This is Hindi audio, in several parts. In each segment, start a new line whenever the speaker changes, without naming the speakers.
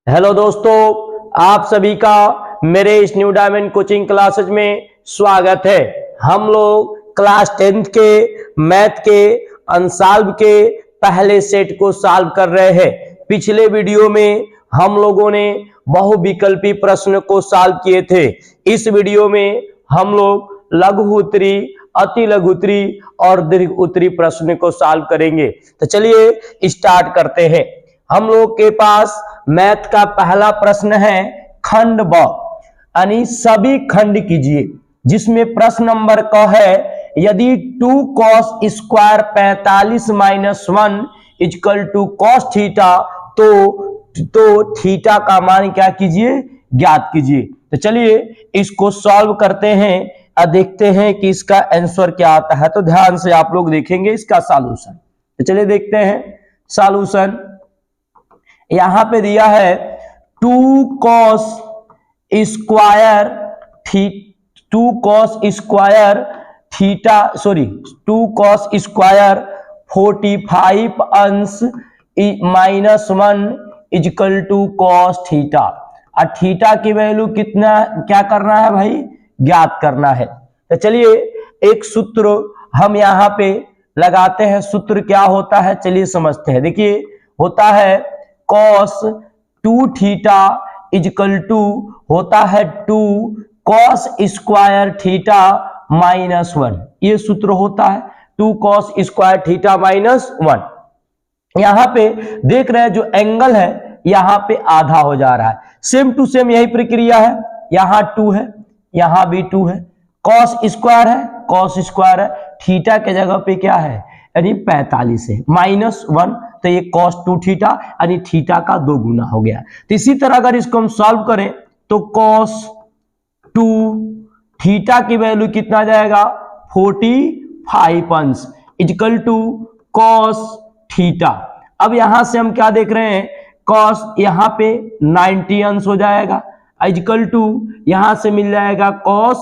हेलो दोस्तों, आप सभी का मेरे इस न्यू डायमंड कोचिंग क्लासेज में स्वागत है। हम लोग क्लास 10th के मैथ के अनसॉल्व के पहले सेट को सॉल्व कर रहे हैं। पिछले वीडियो में हम लोगों ने बहुविकल्पी प्रश्न को सॉल्व किए थे। इस वीडियो में हम लोग लघु उत्तरी, अति लघु उत्तरी और दीर्घ उत्तरी प्रश्न को सॉल्व करेंगे। तो चलिए स्टार्ट करते हैं। हम लोग के पास मैथ का पहला प्रश्न है खंड ब, यानी सभी खंड कीजिए, जिसमें प्रश्न नंबर क है यदि 2 cos square 45 minus 1 equal to cos theta तो थीटा का मान क्या कीजिए, ज्ञात कीजिए। तो चलिए इसको सॉल्व करते हैं और देखते हैं कि इसका आंसर क्या आता है। तो ध्यान से आप लोग देखेंगे इसका सॉल्यूशन। तो चलिए देखते हैं सॉल्यूशन। यहां पे दिया है 2 cos स्क्वायर 45 अंश minus 1 equal to cos theta. और थीटा की वैल्यू कितना क्या करना है भाई, ज्ञात करना है। तो चलिए एक सूत्र हम यहां पे लगाते हैं। सूत्र क्या होता है चलिए समझते हैं। देखिए होता है cos 2 थीटा इक्वल टू होता है 2 cos स्क्वायर थीटा माइनस 1। ये सूत्र होता है 2 cos स्क्वायर थीटा माइनस 1। यहां पे देख रहे हैं जो एंगल है यहां पे आधा हो जा रहा है। सेम टू सेम यही प्रक्रिया है। यहां 2 है, यहां भी 2 है। cos स्क्वायर है, cos स्क्वायर है, थीटा के जगह पे क्या है यानी 45 है, माइनस 1। तो ये cos 2 थीटा यानी थीटा का 2 गुना हो गया। तो इसी तरह अगर इसको हम सॉल्व करें तो cos 2 थीटा की वैल्यू कितना जाएगा 45 अंश इक्वल टू cos थीटा। अब यहां से हम क्या देख रहे हैं, cos यहां पे 90 अंश हो जाएगा इक्वल टू यहां से मिल जाएगा cos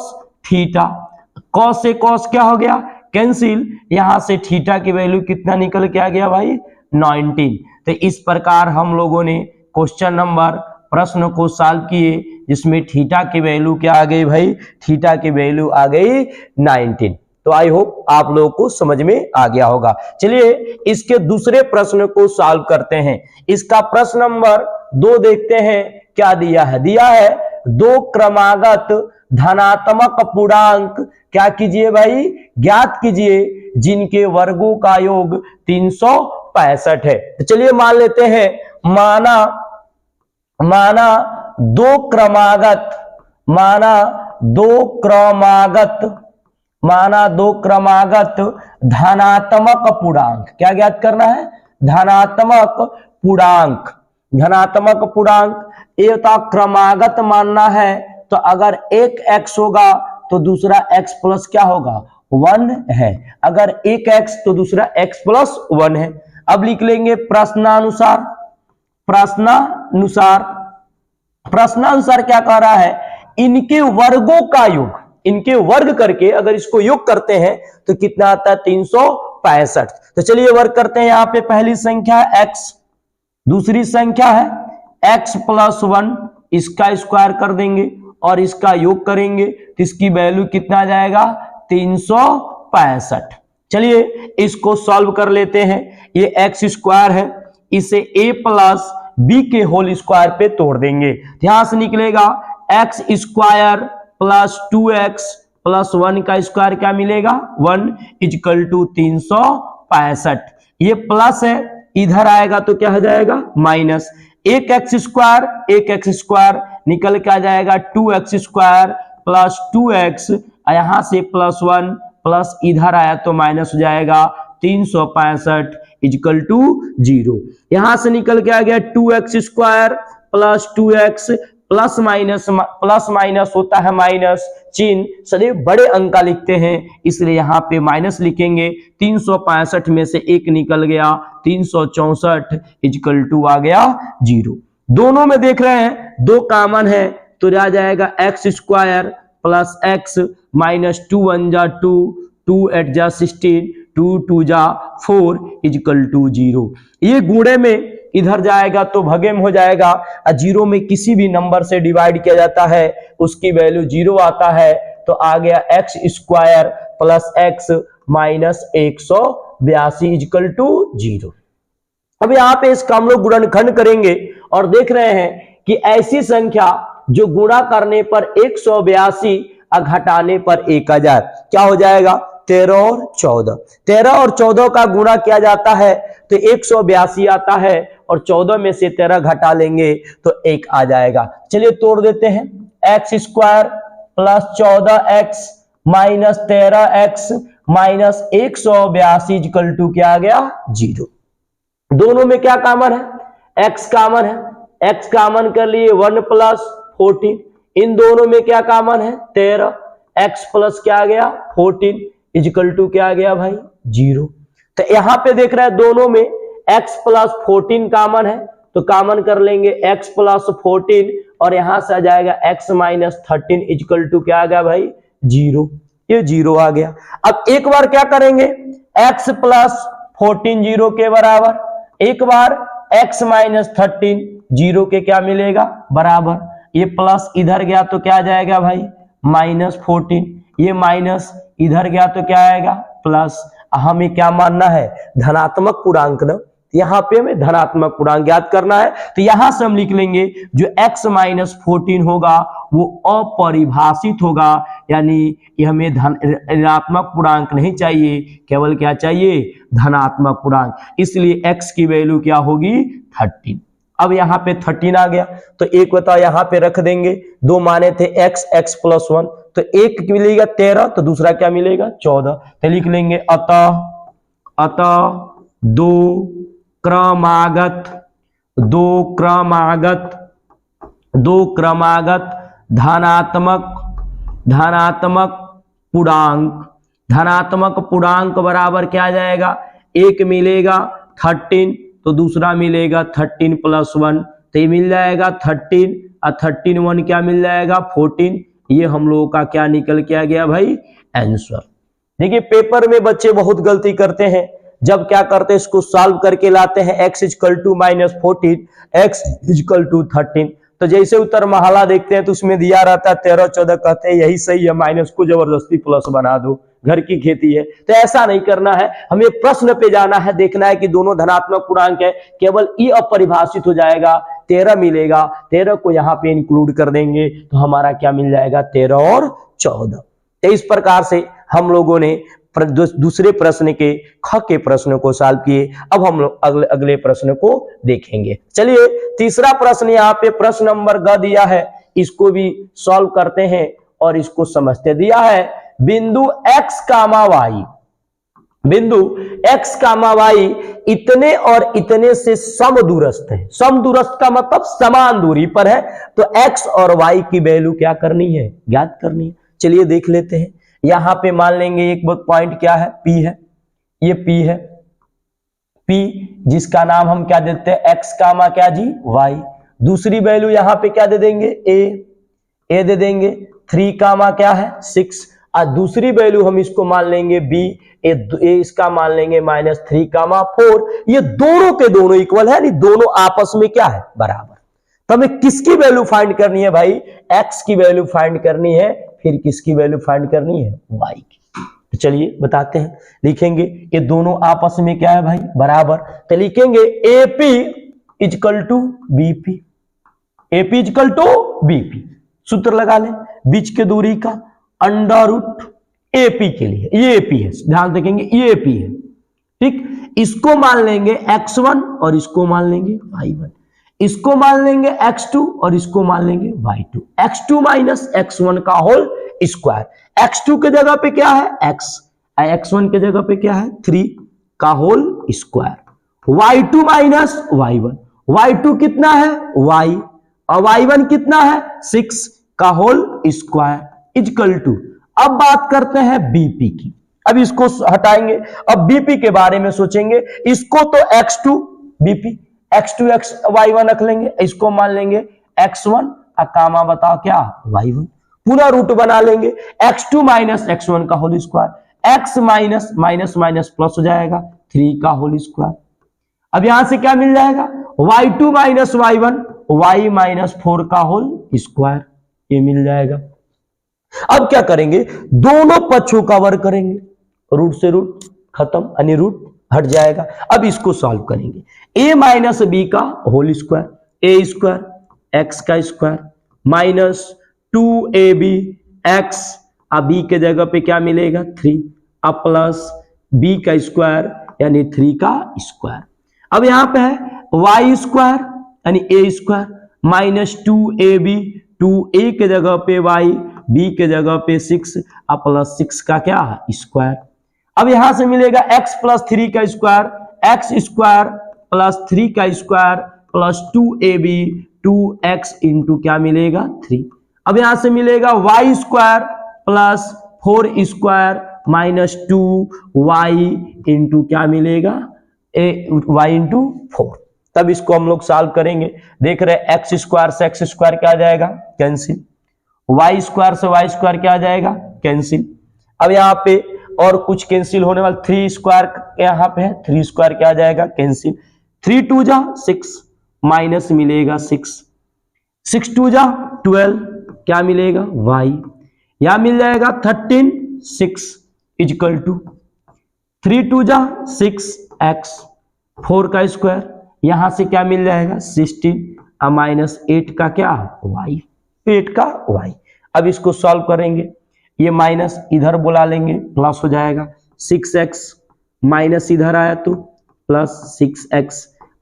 थीटा। cos से cos क्या हो गया, कैंसिल। यहां से थीटा की वैल्यू कितना निकल के आ गया भाई 19। तो इस प्रकार हम लोगों ने क्वेश्चन नंबर प्रश्न को सॉल्व किए, जिसमें थीटा की वैल्यू क्या आ गई भाई, थीटा की वैल्यू आ गई 19। तो आई होप आप लोगों को समझ में आ गया होगा। चलिए इसके दूसरे प्रश्न को सॉल्व करते हैं। इसका प्रश्न नंबर 2 देखते हैं क्या दिया है। दिया है 2 क्रमागत धनात्मक पूर्णांक क्या कीजिए भाई, ज्ञात कीजिए, जिनके वर्गों का योग 365 है। तो चलिए मान लेते हैं, माना 2 क्रमागत धनात्मक पूर्णांक क्या ज्ञात करना है, धनात्मक पूर्णांक। धनात्मक पूर्णांक ये तो क्रमागत मानना है, तो अगर एक x होगा तो दूसरा x प्लस क्या होगा 1 है। अगर एक x तो दूसरा x प्लस 1 है। अब लिख लेंगे प्रश्नानुसार क्या कह रहा है, इनके वर्गों का योग, इनके वर्ग करके अगर इसको योग करते हैं तो कितना आता है 365। तो चलिए वर्ग करते हैं। यहां पे पहली संख्या है x, दूसरी संख्या है x प्लस 1, इसका स्क्वायर कर देंगे और इसका योग करेंगे तो इसकी वैल्यू कितना जाएगा 365। चलिए इसको सॉल्व कर लेते हैं। ये x स्क्वायर है, इसे a प्लस b के होल स्क्वायर पे तोड़ देंगे। यहां से निकलेगा x square plus 2x plus 1 का स्क्वायर क्या मिलेगा 1 इक्वल टू 365। ये प्लस है, इधर आएगा तो क्या हो जाएगा माइनस। एक एक्स स्क्वायर निकल के आ जाएगा 2x स्क्वायर प्लस 2x, यहां से प्लस 1 प्लस इधर आया तो माइनस हो जाएगा 365 इक्वल टू 0। यहां से निकल के आ गया 2x square plus 2x plus minus होता है माइनस, चिन्ह सदैव बड़े अंक का लिखते हैं इसलिए यहां पे माइनस लिखेंगे। 365 में से 1 निकल गया 364 इक्वल टू आ गया 0। दोनों में देख रहे हैं 2 कॉमन है तो आ जाएगा x square plus x minus 2 1 जा 2, 2 8 जा 16, 2 2 जा 4 इक्वल टू 0। ये गुणे में इधर जाएगा तो भगे में हो जाएगा। जीरो में किसी भी नंबर से डिवाइड किया जाता है उसकी वैल्यू जीरो आता है, तो आ गया x square plus x minus 182 equal to 0। अब यहाँ पे इसका हम लोग गुणनखंड करेंगे और देख रहे हैं कि ऐसी संख्या जो गुणा करने पर 182 और घटाने पर 1000 क्या हो जाएगा 13 और 14। 13 और 14 का गुणा किया जाता है तो 182 आता है और 14 में से 13 घटा लेंगे तो 1 आ जाएगा। चलिए तोड़ देते हैं, x square plus 14x minus 13x minus 182 equal to क्या आ गया 0। दोनों में क्या कॉमन है, x कॉमन है, x कॉमन कर लिए 1 प्लस 14, इन दोनों में क्या कॉमन है 13, x प्लस क्या आ गया 14 इक्वल टू क्या आ गया भाई 0। तो यहां पे देख रहे हैं दोनों में x प्लस 14 कॉमन है तो कॉमन कर लेंगे x प्लस 14 और यहां से आ जाएगा x माइनस 13 इक्वल टू क्या आ गया भाई 0, ये 0 आ गया। अब एक बार क्या करेंगे x प्लस 14 0 के बराबर, एक बार x माइनस 13 0 के क्या मिलेगा बराबर, ये प्लस इधर गया तो क्या आ जाएगा भाई माइनस 14, ये माइनस इधर गया तो क्या आएगा प्लस। हमें क्या मानना है धनात्मक पूर्णांक ना, यहां पे हमें धनात्मक पूर्णांक ज्ञात करना है तो यहां से हम लिख लेंगे जो x माइनस 14 होगा वो अपरिभाषित होगा, यानी ये हमें ऋणात्मक पूर्णांक नहीं चाहिए, केवल क्या चाहिए धनात्मक पूर्णांक, इसलिए x की वैल्यू क्या होगी 13। अब यहाँ पे 13 आ गया तो एक बताओ यहाँ पे रख देंगे, दो माने थे x x प्लस 1 तो एक मिलेगा 13 तो दूसरा क्या मिलेगा 14, तो लिख लेंगे अतः दो क्रमागत धनात्मक पूर्णांक बराबर क्या आ जाएगा, एक मिलेगा 13 तो दूसरा मिलेगा 13 प्लस 1 तो ये मिल जाएगा 13 और 13 1 क्या मिल जाएगा 14। ये हम लोगों का क्या निकल के आ गया भाई आंसर। देखिए पेपर में बच्चे बहुत गलती करते हैं, जब क्या करते हैं इसको सॉल्व करके लाते हैं x equal to minus 14 x equal to 13, तो जैसे उत्तर महला देखते हैं तो उसमें दिया रहता है 13 14, कहते हैं यही सही है, माइनस को जबरदस्ती प्लस बना दो, घर की खेती है। तो ऐसा नहीं करना है, हमें प्रश्न पे जाना है, देखना है कि दोनों धनात्मक पूर्णांक है, केवल ई अपरिभाषित हो जाएगा 13 मिलेगा, 13 को यहाँ पे इंक्लूड कर देंगे तो हमारा क्या मिल जाएगा 13 और 14। तो इस प्रकार से हम लोगों ने दूसरे प्रश्न के ख के प्रश्न को सॉल्व किए। अब हम लोग अगले प्रश्न को देखेंगे। चलिए तीसरा प्रश्न यहाँ पे प्रश्न नंबर ग दिया है, इसको भी सॉल्व करते हैं और इसको समझते। दिया है बिंदु x कामा y इतने और इतने से समदूरस्थ है। समदूरस्थ का मतलब समान दूरी पर है, तो x और y की वैल्यू क्या करनी है ज्ञात करनी है। चलिए देख लेते हैं, यहां पे मान लेंगे एक पॉइंट क्या है P है, ये P है, P जिसका नाम हम क्या देते हैं x कामा क्या जी y, दूसरी वैल्यू यहां पे क्या दे देंगे a दे देंगे, 3 कामा क्या है 6 और दूसरी वैल्यू हम इसको मान लेंगे b, इसका मान लेंगे माइनस 3 कामा 4। ये दोनों के दोनों इक्वल है, दोनों आपस में क्या है बराबर। तो हमें किसकी वैल्यू फाइंड करनी है भाई x की वैल्यू फाइंड करनी है, फिर किसकी वैल्यू फाइंड करनी है y की। तो चलिए बताते हैं, लिखेंगे ये दोनों आपस में क्या है भाई बराबर, तो लिखेंगे AP equal to BP, AP equal to BP, सूत्र लगा लें बीच के दूरी का अंडर रूट AP के लिए, ये AP है, ध्यान देखेंगे ये AP है, ठीक। इसको मान लेंगे x1 और इसको मान लेंगे y1, इसको मान लेंगे x2 और इसको मान लेंगे y2, x2 माइनस x1 का होल स्क्वायर, x2 के जगह पे क्या है x, x1 के जगह पे क्या है 3 का whole square, y2 minus y1, y2 कितना है y और y1 कितना है 6 का होल स्क्वायर इक्वल टू। अब बात करते हैं BP की, अब इसको हटाएंगे, अब BP के बारे में सोचेंगे, इसको तो x2 BP x2 y1 रख लेंगे, इसको मान लेंगे x1 और कामा बताओ क्या y1, पूरा रूट बना लेंगे, x2 माइनस x1 का whole square, x minus minus minus plus हो जाएगा 3 का होल स्क्वायर। अब यहां से क्या मिल जाएगा y2 minus y1 y minus 4 का होल स्क्वायर, ये मिल जाएगा। अब क्या करेंगे, दोनों पक्षों का वर्ग करेंगे, रूट से रूट खत्म, यानी रूट हट जाएगा। अब इसको सॉल्व करेंगे, a माइनस बी का होल स्क्वायर, ए स्क्वायर एक्स का स्क्वायर माइनस 2ab एक्स, अब बी के जगह पे क्या मिलेगा 3, अब प्लस बी का स्क्वायर यानी 3 का स्क्वायर। अब यहां पे है वाई स्क्वायर यानी ए स्क्वायर माइनस 2ab, 2a के जगह पे y, b के जगह पे 6, अब प्लस 6 का क्या स्क्वायर। अब यहां से मिलेगा x प्लस 3 का स्क्वायर, एक्स स्क्वायर प्लस 3 का square plus 2ab 2x into क्या मिलेगा 3। अब यहां से मिलेगा y square plus 4 square minus 2y into क्या मिलेगा y इंटू 4। तब इसको हम लोग सॉल्व करेंगे, देख रहे हैं एक्स स्क्वायर से एक्स स्क्वायर क्या आ जाएगा कैंसिल, वाई स्क्वायर से वाई स्क्वायर क्या आ जाएगा कैंसिल। अब यहाँ पे और कुछ कैंसिल होने वाला, 3 स्क्वायर यहाँ पे है, 3 स्क्वायर क्या आ जाएगा कैंसिल, 3 2 जा 6 माइनस मिलेगा 6, 6 2 जा 12 क्या मिलेगा y, यहां मिल जाएगा 13 6 इजकल टू 3 2 जा 6 x, 4 का स्क्वायर यहां से क्या मिल जाएगा 16 माइनस 8 का क्या y, 8 का y। अब इसको सॉल्व करेंगे, ये माइनस इधर बुला लेंगे प्लस हो जाएगा 6x माइनस इधर आया तो प्लस 6x,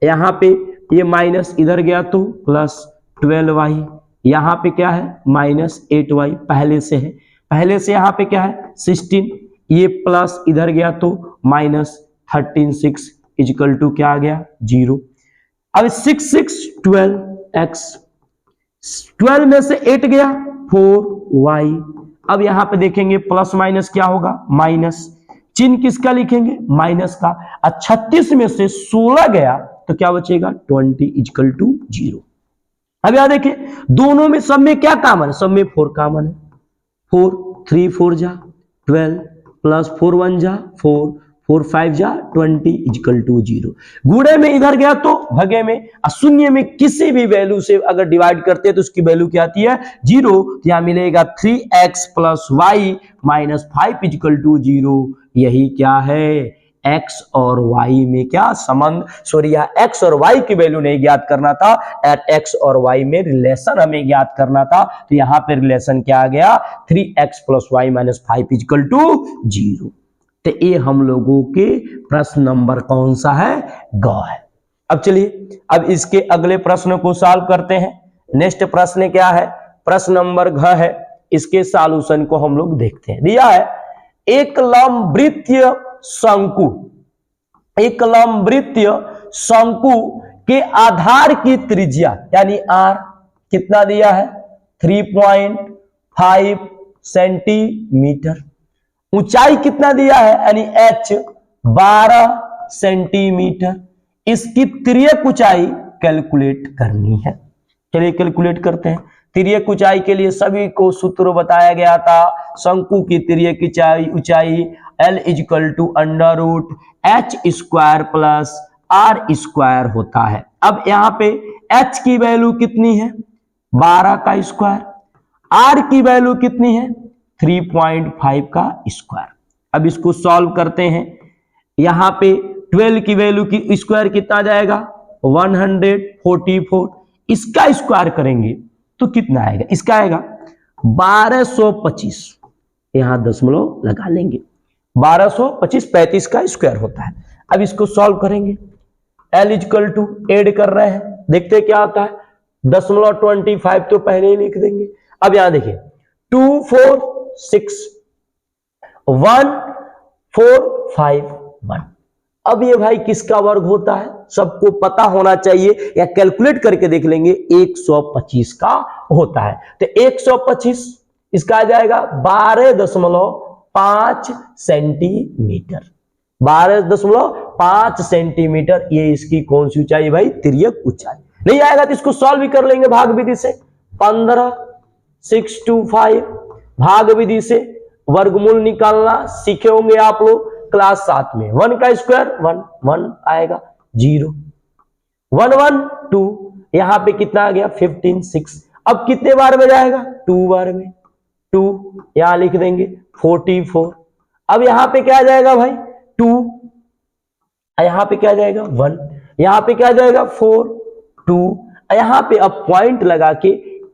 यहाँ पे ये माइनस इधर गया तो प्लस 12y, यहाँ पे क्या है माइनस 8y पहले से है, पहले से यहाँ पे क्या है 16, ये प्लस इधर गया तो माइनस 13 6 इजकल टू क्या आ गया 0। अब 6 6 12x, 12 में से 8 गया 4y। अब यहां पे देखेंगे प्लस माइनस क्या होगा माइनस, चिन्ह किसका लिखेंगे माइनस का, 36 में से 16 गया तो क्या बचेगा 20 इजकल टू 0। अब यहां देखिए दोनों में सब में क्या कॉमन है, सब में 4 कॉमन है, 4 3 4 जा 12 प्लस 4 1 जा 4 4 5 जा 20 इजकल टू 0। गुणे में इधर गया तो भगे में, शून्य में किसी भी वैल्यू से अगर डिवाइड करते हैं तो उसकी वैल्यू क्या आती है 0, तो यहां मिलेगा 3x plus y minus 5 equal to 0। यही क्या है x और y में क्या संबंध, सॉरी यहाँ x और y की वैल्यू नहीं ज्ञात करना था, एट x और y में रिलेशन हमें ज्ञात करना था, तो यहां पे रिलेशन क्या आ गया 3x plus y minus 5 equal to 0। तो ये हम लोगों के प्रश्न नंबर कौन सा है ग है। अब चलिए अब इसके अगले प्रश्न को सॉल्व करते हैं। नेक्स्ट प्रश्न क्या है, प्रश्न नंबर घ है, इसके सॉल्यूशन को हम लोग देखते हैं। दिया है एक लंबवृत्तीय शंकु, एक लंबवृत्तीय शंकु के आधार की त्रिज्या यानी r कितना दिया है 3.5 सेंटीमीटर, ऊंचाई कितना दिया है यानी h 12 सेंटीमीटर, इसकी तिर्यक ऊंचाई कैलकुलेट करनी है। चलिए कैलकुलेट करते हैं। तिर्यक ऊंचाई के लिए सभी को सूत्र बताया गया था, शंकु की तिर्यक ऊंचाई L equal to under root h square plus r square होता है। अब यहाँ पे h की वैल्यू कितनी है 12 का स्क्वायर, r की वैल्यू कितनी है 3.5 का स्क्वायर। अब इसको सॉल्व करते हैं, यहां पे 12 की वैल्यू की स्क्वायर कितना आ जाएगा 144, इसका स्क्वायर करेंगे तो कितना आएगा, इसका आएगा 1225, यहां दशमलव लगा लेंगे 1225, 35 का स्क्वायर होता है। अब इसको सॉल्व करेंगे, L इजकल टू एड कर रहे हैं, देखते हैं क्या होता है, 0.25 तो पहले ही लिख देंगे। अब यहां देखिए 2 4 6 1 4 5 1, अब ये भाई किसका वर्ग होता है सबको पता होना चाहिए, या कैलकुलेट करके देख लेंगे 125 का होता है। तो 125 इसका आ जाएगा 12.5 सेंटीमीटर, 12.5 सेंटीमीटर, ये इसकी कौन सी ऊंचाई भाई तिर्यक ऊंचाई। नहीं आएगा तो इसको सॉल्व भी कर लेंगे भाग विधि से, 15 6 2 5 भाग विधि से वर्गमूल निकालना सीखे होंगे आप लोग क्लास 7 में। 1 का स्क्वायर 1 1 आएगा 0, 1 1 2, यहां पे कितना आ गया 15 6। अब कितने बार में जाएगा 2 बार में, 2 यहां लिख देंगे 44। अब यहां पे क्या आ जाएगा भाई 2, यहां पे क्या जाएगा 1, यहां पे क्या जाएगा 4 2, यहां पे अब पॉइंट लगा के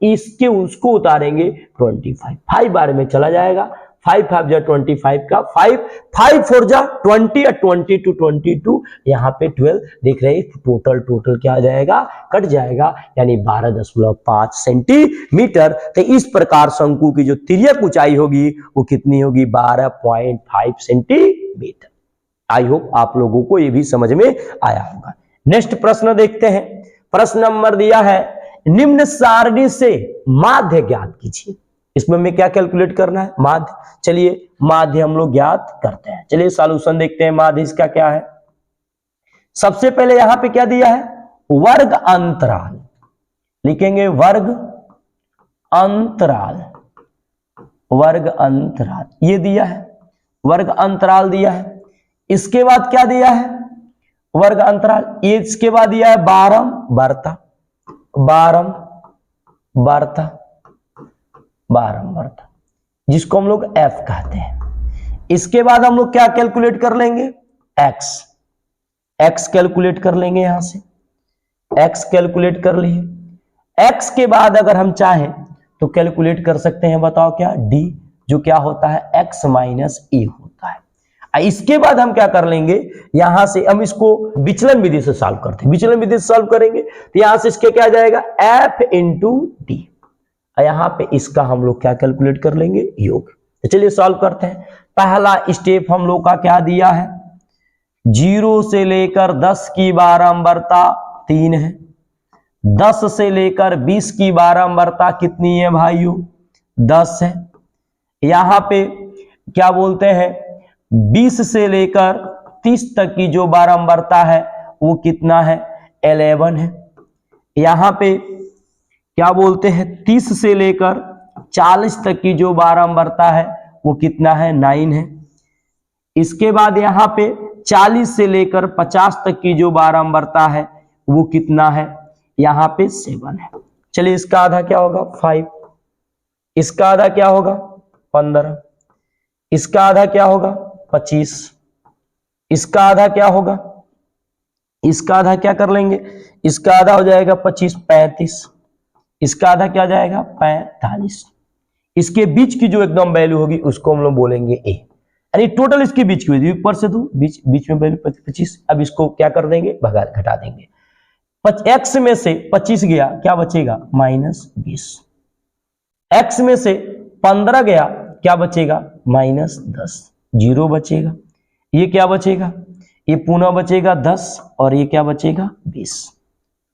इसके उसको उतारेंगे 25, 5 बार में चला जाएगा। 5 5 जा 25 का 5 5 4 जा 20 और 20 टू 22, यहाँ पे 12 देख रहे हैं। टोटल क्या आ जाएगा कट जाएगा, यानी 12.5 सेंटीमीटर। तो इस प्रकार शंकु की जो तिर्यक ऊंचाई होगी वो कितनी होगी 12.5 सेंटीमीटर। आई होप आप लोगों को ये भी समझ में आया होगा। नेक्स्ट प्रश्न देखते हैं। प्रश्न नंबर दिया है निम्न सारणी से माध्य ज्ञात कीजिए। इसमें हमें क्या कैलकुलेट करना है माध्य। चलिए माध्य हम लोग ज्ञात करते हैं। चलिए सॉल्यूशन देखते हैं माध्य इसका क्या है। सबसे पहले यहां पे क्या दिया है वर्ग अंतराल, लिखेंगे वर्ग अंतराल, वर्ग अंतराल ये दिया है, वर्ग अंतराल दिया है। इसके बाद क्या दिया है वर्ग अंतराल, ये इसके बाद दिया है बारंबारता, बारंबारता, बारंबारता जिसको हम लोग f कहते हैं। इसके बाद हम लोग क्या कैलकुलेट कर लेंगे x, x कैलकुलेट कर लेंगे, यहां से x कैलकुलेट कर लिए। x के बाद अगर हम चाहें तो कैलकुलेट कर सकते हैं, बताओ क्या d, जो क्या होता है x माइनस a होता है। इसके बाद हम क्या कर लेंगे, यहां से हम इसको विचलन विधि से सॉल्व करते हैं। विचलन विधि से सॉल्व करेंगे तो यहां से इसके क्या जाएगा f इंटू डी, यहां पे इसका हम लोग क्या कैलकुलेट कर लेंगे योग। तो चलिए सॉल्व करते हैं। पहला स्टेप हम लोग का क्या दिया है 0 से लेकर 10 की बारंबारता 3 है, 10 से लेकर 20 की बारंबारता कितनी है भाइयों 10 है। यहां पे क्या बोलते हैं 20 से लेकर 30 तक की जो बारंबारता है वो कितना है 11 है। यहां पे क्या बोलते हैं 30 से लेकर 40 तक की जो बारंबारता है वो कितना है 9 है। इसके बाद यहां पे 40 से लेकर 50 तक की जो बारंबारता है वो कितना है यहां पे 7 है। चलिए इसका आधा क्या होगा 5, इसका आधा क्या होगा 15, इसका आधा क्या होगा 25, इसका आधा क्या होगा, इसका आधा क्या कर लेंगे, इसका आधा हो जाएगा 25 35, इसका आधा क्या जाएगा 45। इसके बीच की जो एकदम वैल्यू होगी उसको हम लोग बोलेंगे ए, यानी टोटल इसके बीच की वैल्यू ऊपर से 2 बीच में वैल्यू 25। अब इसको क्या कर देंगे भगा घटा देंगे। x में से 25 गया क्या बचेगा -20, x में से 15 गया क्या बचेगा -10, 0 बचेगा। ये क्या बचेगा ये पुनः बचेगा 10 और ये क्या बचेगा 20।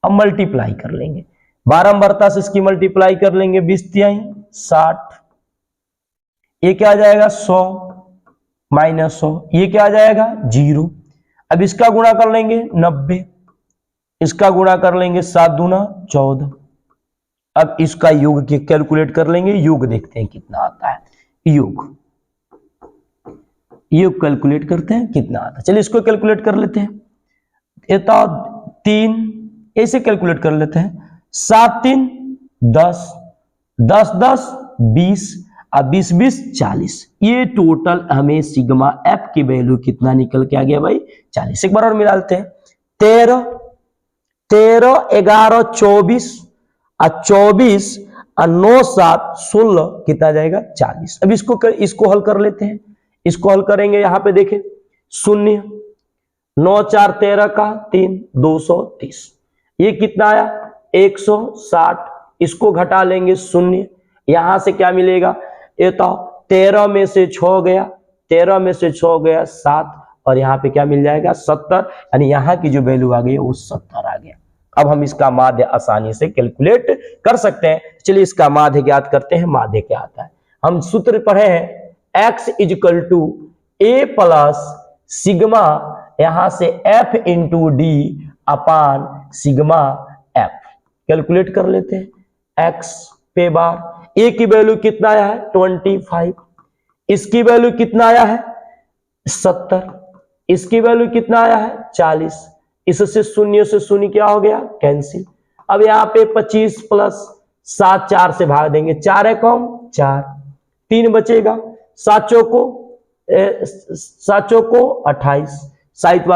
अब मल्टीप्लाई कर लेंगे, बारंबारता से इसकी मल्टीप्लाई कर लेंगे 20 तिहाई 60, ये क्या आ जाएगा 100 -100, ये क्या आ जाएगा 0। अब इसका गुणा कर लेंगे 90, इसका गुणा कर लेंगे 7 दूना 14। अब इसका योग कैलकुलेट कर लेंगे, योग देखते हैं कितना आता है, योग कैलकुलेट करते हैं कितना आता है। चलिए इसको कैलकुलेट कर लेते हैं। ये तो 3 ऐसे कैलकुलेट कर लेते हैं, 7 3 10, 10 10 20, अब 20 20 40। ये टोटल हमें सिग्मा एफ की वैल्यू कितना निकल के आ गया भाई 40। एक बार और मिला लेते हैं 13 13 11 24 और 24 और 9 7 16 कितना जाएगा 40। अब इसको हल कर लेते हैं। इसको हल करेंगे, यहां पे देखें 0 9 4 13 का 3 230, ये कितना आया 160। इसको घटा लेंगे 0, यहां से क्या मिलेगा ये तो 13 में से 6 गया, 13 में से 6 गया 7 और यहां पे क्या मिल जाएगा 70, यानी यहां की जो वैल्यू आ गई वो 70 आ गया। अब हम इसका माध्य आसानी से कैलकुलेट कर सकते हैं। चलिए इसका माध्य ज्ञात करते हैं। माध्य क्या आता है, हम सूत्र पढ़े हैं x equal to a plus sigma, यहां से f into d upon sigma f। Calculate कर लेते हैं। x पे बार a की वैल्यू कितना आया है 25, इसकी वैल्यू कितना आया है 70, इसकी वैल्यू कितना आया है 40, इससे शून्य से शून्य क्या हो गया, कैंसिल। अब यहाँ पे 25 प्लस 7 4 से भाग देंगे, 4 है कम 4, 3 बचेगा, 7 चौको 28, 7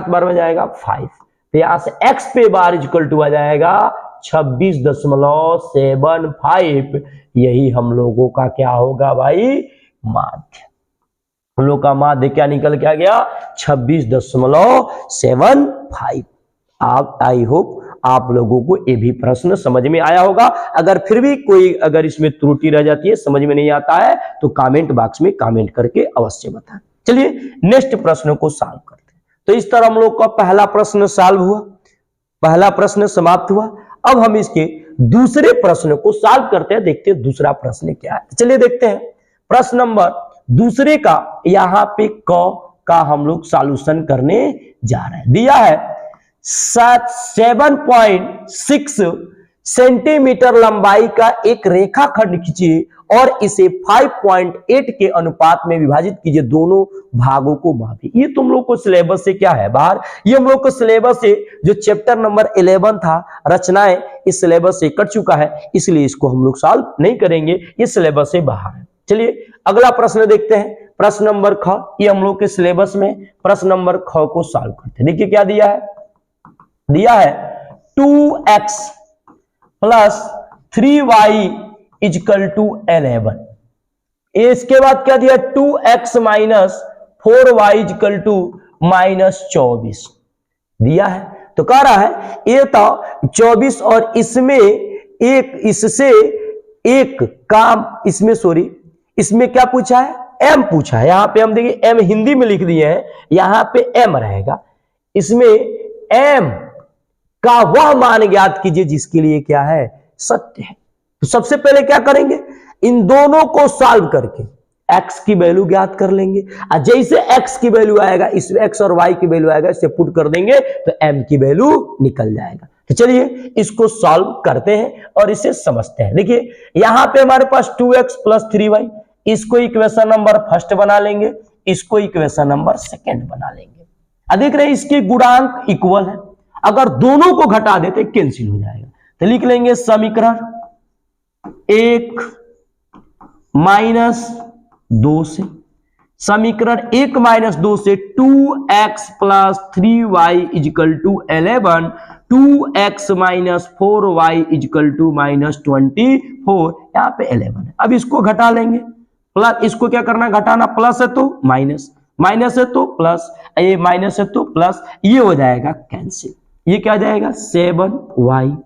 बार में जाएगा 5। तो यहां से x पे बार इक्वल टू आ जाएगा 26.75। यही हम लोगों का क्या होगा भाई, माध्य। हम लोग का माध्य क्या निकल के आ गया, 26.75। आप, आई होप आप लोगों को ये भी प्रश्न समझ में आया होगा। अगर फिर भी कोई अगर इसमें त्रुटि रह जाती है, समझ में नहीं आता है, तो कमेंट बॉक्स में कमेंट करके अवश्य बताएं। चलिए नेक्स्ट प्रश्न को सॉल्व करते हैं। तो इस तरह हम लोग का पहला प्रश्न सॉल्व हुआ, पहला प्रश्न समाप्त हुआ। अब हम इसके दूसरे प्रश्न को सॉल्व करते हैं, देखते हैं दूसरा प्रश्न क्या है। चलिए देखते हैं प्रश्न नंबर दूसरे का, यहां पे का हम लोग सॉल्यूशन करने जा रहे हैं। दिया है 7.6 सेंटीमीटर लंबाई का एक रेखाखंड खींचिए और इसे 5.8 के अनुपात में विभाजित कीजिए, दोनों भागों को मापिए। ये तुम लोग को सिलेबस से क्या है बाहर, ये हम लोग को सिलेबस से जो चैप्टर नंबर 11 था रचनाएं, इस सिलेबस से कट चुका है, इसलिए इसको हम लोग सॉल्व नहीं करेंगे, ये सिलेबस से बाहर है। चलिए अगला प्रश्न देखते हैं, प्रश्न नंबर ख, ये हम लोग के सिलेबस में प्रश्न नंबर ख को सॉल्व करते हैं। देखिए क्या दिया है, दिया है 2x plus 3y equal to 11। इसके बाद क्या दिया, 2x minus 4y equal to -24 दिया है। तो कह रहा है ये था 24 और इसमें एक, इससे एक काम, इसमें सॉरी, इसमें क्या पूछा है, m पूछा है। यहां पे हम देखिए m हिंदी में लिख दिए हैं, यहां पे m रहेगा। इसमें m का वह मान ज्ञात कीजिए जिसके लिए क्या है, सत्य है। तो सबसे पहले क्या करेंगे, इन दोनों को सॉल्व करके x की वैल्यू ज्ञात कर लेंगे, और जैसे x की वैल्यू आएगा, इसमें x और y की वैल्यू आएगा, इसे पुट कर देंगे तो m की वैल्यू निकल जाएगा। तो चलिए इसको सॉल्व करते हैं और इसे समझते हैं। देखिए यहां पे हमारे पास 2x प्लस 3y, इसको इक्वेशन नंबर फर्स्ट बना लेंगे, इसको इक्वेशन नंबर सेकंड बना लेंगे। अब देख रहे हैं इसके गुणांक इक्वल है, अगर दोनों को घटा देते कैंसिल हो जाएगा। तो लिख लेंगे समीकरण 1 माइनस 2 से, समीकरण 1 माइनस 2 से 2x plus 3y equal to 11, 2x minus 4y equal to -24, यहां पे 11 है। अब इसको घटा लेंगे, प्लस, इसको क्या करना, घटाना, प्लस है तो माइनस, माइनस है तो प्लस, ये माइनस है तो प्लस, ये हो जाएगा कैंसिल। ये क्या जाएगा 7y,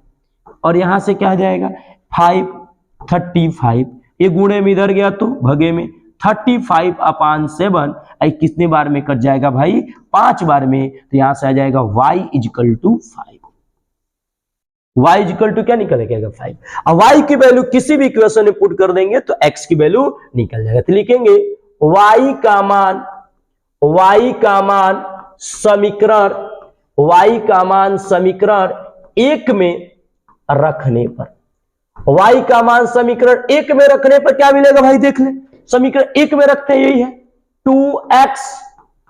और यहां से क्या जाएगा 535, ये गुणे में इधर गया तो भगे में 35/7, कितने बार में कट जाएगा भाई, 5 बार में। तो यहां से आ जाएगा y equal to 5, y equal to क्या निकल जाएगा 5। अब y की वैल्यू किसी भी इक्वेशन में पुट कर देंगे तो x की वैल्यू निकल जाएगा। तो लिखेंगे y का मान समीकरण, y का मान समीकरण 1 में रखने पर, y का मान समीकरण 1 में रखने पर क्या मिलेगा भाई, देख ले, समीकरण 1 में रखते हैं, यही है 2x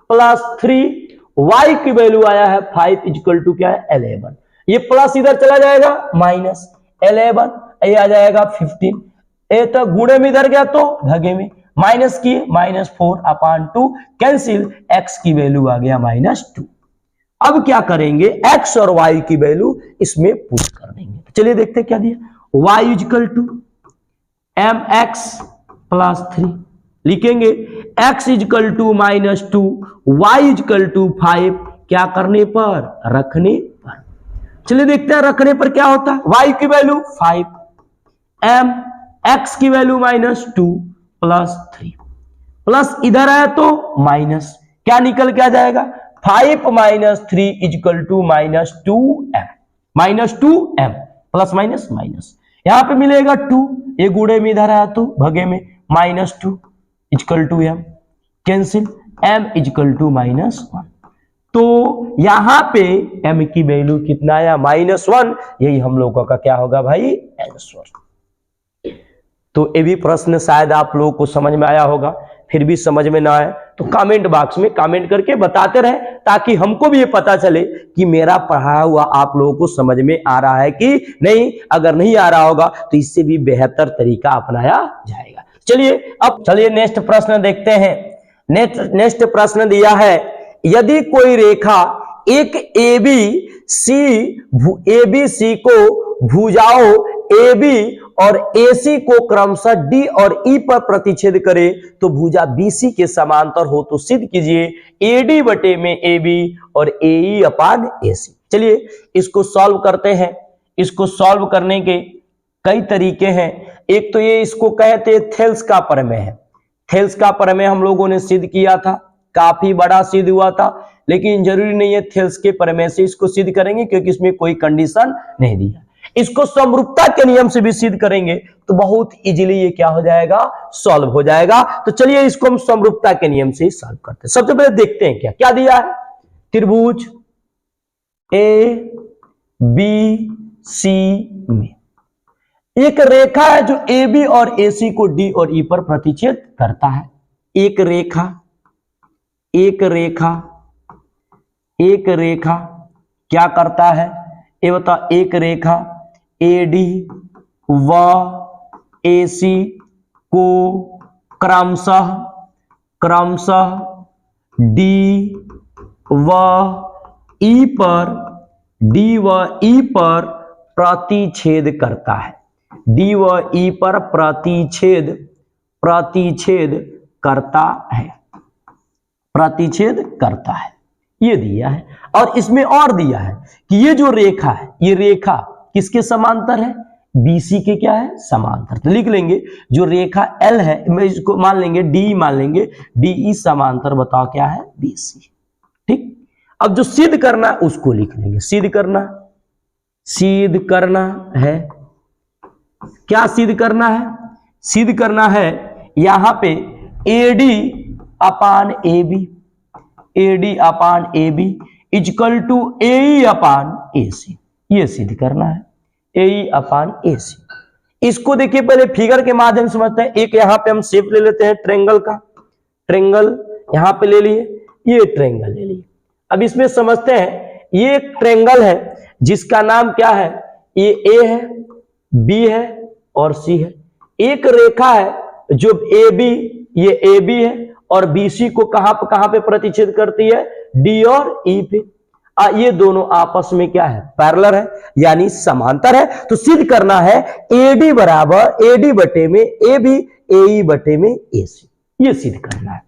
प्लस 3y की वैल्यू आया है 5 इजकल टू क्या है 11, ये प्लस इधर चला जाएगा माइनस 11, ये आ जाएगा 15, ये तो गुणे में इधर गया तो भगे में, माइनस किए -4/2 कैंसिल, x की वैल्यू आ गया -2। अब क्या करेंगे, x और y की वैल्यू इसमें पुट कर देंगे। चलिए देखते हैं क्या दिया, y equal to mx plus 3, लिखेंगे x equal to -2, y equal to 5, क्या करने पर, रखने पर। चलिए देखते हैं रखने पर क्या होता है, y की वैल्यू 5, m x की वैल्यू -2 प्लस 3, प्लस इधर आया तो माइनस, क्या निकल के आ जाएगा 5 - 3 equal to -2m plus minus minus, यहां पे मिलेगा 2, ये गुणे में इधर आया तो भगे में -2 equal to m cancel, m equal to -1। तो यहां पे m की वैल्यू कितना आया -1, यही हम लोगों का क्या होगा भाई, आंसर। तो ये भी प्रश्न शायद आप लोगों को समझ में आया होगा, फिर भी समझ में ना आए तो कमेंट बॉक्स में कमेंट करके बताते रहे ताकि हमको भी ये पता चले कि मेरा पढ़ाया हुआ आप लोगों को समझ में आ रहा है कि नहीं। अगर नहीं आ रहा होगा तो इससे भी बेहतर तरीका अपनाया जाएगा। चलिए नेक्स्ट प्रश्न देखते हैं। नेक्स्ट प्रश्न दिया है, यदि कोई रेखा एक एबीसी को भुजाओं AB और AC को क्रमशः D और E पर प्रतिच्छेद करे तो भुजा BC के समांतर हो तो सिद्ध कीजिए AD बटे में AB और AE अपान AC। चलिए इसको सॉल्व करते हैं। इसको सॉल्व करने के कई तरीके हैं। एक तो ये इसको कहते हैं थेल्स का प्रमेय है। थेल्स का प्रमेय हम लोगों ने सिद्ध किया था, काफी बड़ा सिद्ध हुआ था, लेकिन जरूरी नहीं है थेल्स के प्रमेय से इसको सिद्ध करेंगे क्योंकि इसमें कोई कंडीशन नहीं दिया। इसको समरूपता के नियम से भी सिद्ध करेंगे तो बहुत इजीली ये क्या हो जाएगा, सॉल्व हो जाएगा। तो चलिए इसको हम समरूपता के नियम से ही सॉल्व करते हैं। सबसे पहले देखते हैं क्या क्या दिया है। त्रिभुज ABC में एक रेखा है जो AB और AC को D और E पर प्रतिच्छेद करता है। एक रेखा क्या करता है ये बता। एक रेखा AD व AC को क्रमशः D व E पर प्रतिच्छेद करता है। D व E पर प्रतिच्छेद करता है, ये दिया है। और इसमें और दिया है कि ये जो रेखा है, ये रेखा किसके समांतर है, BC के क्या है, समांतर। तो लिख लेंगे जो रेखा L है, मैं इसको मान लेंगे D मान लेंगे, DE समांतर बताओ क्या है, BC। ठीक, अब जो सिद्ध करना है उसको लिख लेंगे। सिद्ध करना है, क्या सिद्ध करना है, सिद्ध करना है यहां पे AD upon AB equal to AE upon AC, ये सिद्ध करना है, AE अपान AC। इसको देखिए पहले फिगर के माध्यम से समझते हैं। एक यहां पे हम शेप ले लेते हैं ट्रायंगल का, ट्रायंगल यहां पे ले लिए, ये ट्रायंगल ले लिए। अब इसमें समझते हैं, ये एक ट्रायंगल है जिसका नाम क्या है, ये A है, B है और C है। एक रेखा है जो AB, ये AB है और BC को कहां पे प्रतिच्छेद करती है, D और E पे। ये दोनों आपस में क्या है, पैरेलल है, यानी समांतर है। तो सिद्ध करना है AD बराबर AD बटे में AB, AE बटे में AC, ये सिद्ध करना है।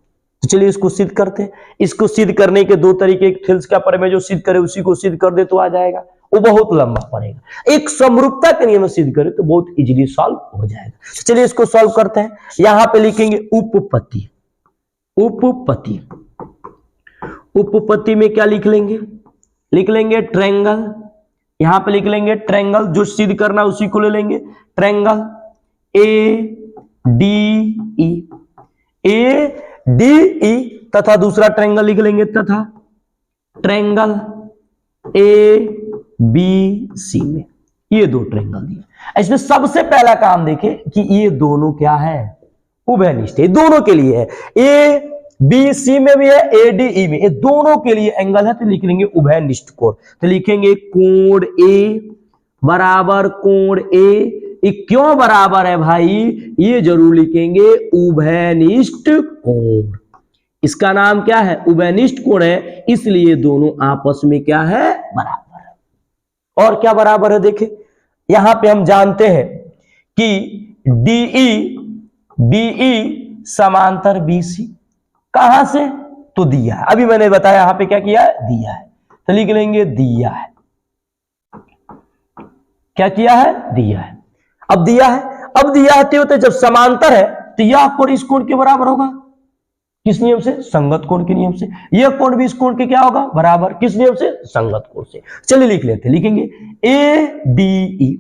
तो चलिए इसको सिद्ध करते हैं। इसको सिद्ध करने के दो तरीके, एक थेल्स का प्रमेय जो सिद्ध करे उसी को सिद्ध कर दे तो आ जाएगा, वो बहुत लंबा पड़ेगा। एक समरूपता के नियम सिद्ध करे तो बहुत इजीली सॉल्व हो जाएगा। चलिए इसको सॉल्व करते हैं। यहां पे लिखेंगे उपपत्ति। उपपत्ति में क्या लिख लेंगे, लिख लेंगे ट्रायंगल। यहां पे लिख लेंगे ट्रायंगल, जो सिद्ध करना उसी को ले लेंगे। ट्रायंगल ADE तथा दूसरा ट्रायंगल लिख लेंगे तथा ट्रायंगल ABC में, ये दो ट्रायंगल दिए। इसमें सबसे पहला काम देखें कि ये दोनों क्या है, उभयनिष्ठ है, दोनों के लिए है। ABC में भी है, ADE में, ये दोनों के लिए एंगल है, तो लिख लेंगे उभयनिष्ठ कोण। तो लिखेंगे कोण A बराबर कोण A। ये क्यों बराबर है भाई, ये जरूर लिखेंगे, उभयनिष्ठ कोण। इसका नाम क्या है, उभयनिष्ठ कोण है, इसलिए दोनों आपस में क्या है, बराबर है। और क्या बराबर है देखें, यहां पे हम जानते हैं कि DE समांतर BC, कहां से, तो दिया है। अभी मैंने बताया यहां पे क्या किया है, दिया है, तो लिख लेंगे दिया है। क्या किया है, दिया है। अब दिया है तो जब समांतर है तो यह कोण इस कोण के बराबर होगा, किस नियम से, संगत कोण के नियम से। यह कोण भी इस कोण के क्या होगा, बराबर, किस नियम से, संगत कोण से। चलिए लिख लेते हैं, लिखेंगे ADE,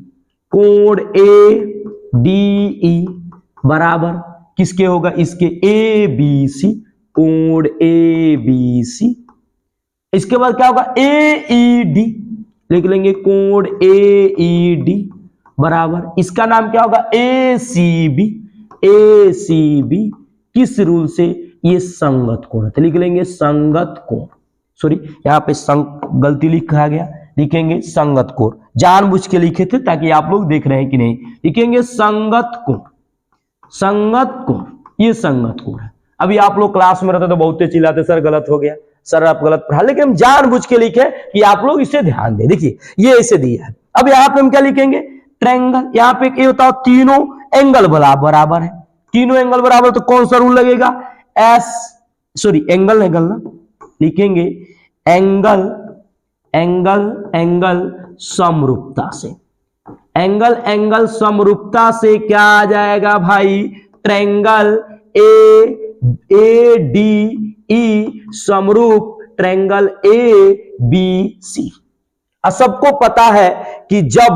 कोण ADE बराबर किसके होगा, इसके ABC, कोण ABC। इसके बाद क्या होगा, AED, लिख लेंगे कोण AED बराबर, इसका नाम क्या होगा, ACB। किस रूल से, ये संगत कोण है, तो लिख लेंगे संगत कोण। सॉरी यहाँ पे गलती लिखा गया, लिखेंगे संगत कोण, जानबूझ के लिखे थे ताकि आप लोग देख रहे हैं कि नहीं, लिखेंगे संगत कोण, संगत कोण, ये संगत कोण है। अभी आप लोग क्लास में रहते तो बहुत चिल्लाते सर गलत हो गया, सर आप गलत पढ़ा, लेकिन हम जानबूझ के लिखे कि आप लोग इसे ध्यान दें। देखिए ये ऐसे दिया है। अब यहाँ पे हम क्या लिखेंगे, ट्रायंगल, यहाँ पे ये बताओ तीनों एंगल बराबर है, तीनों एंगल बराबर, तो कौन सा रूल लगेगा, एंगल एंगल ना, लिखेंगे एंगल एंगल एंगल समरूपता से, एंगल एंगल समरूपता से क्या आ जाएगा भाई, ट्रायंगल ए डी ई समरूप ट्रायंगल ए बी सी। सबको पता है कि जब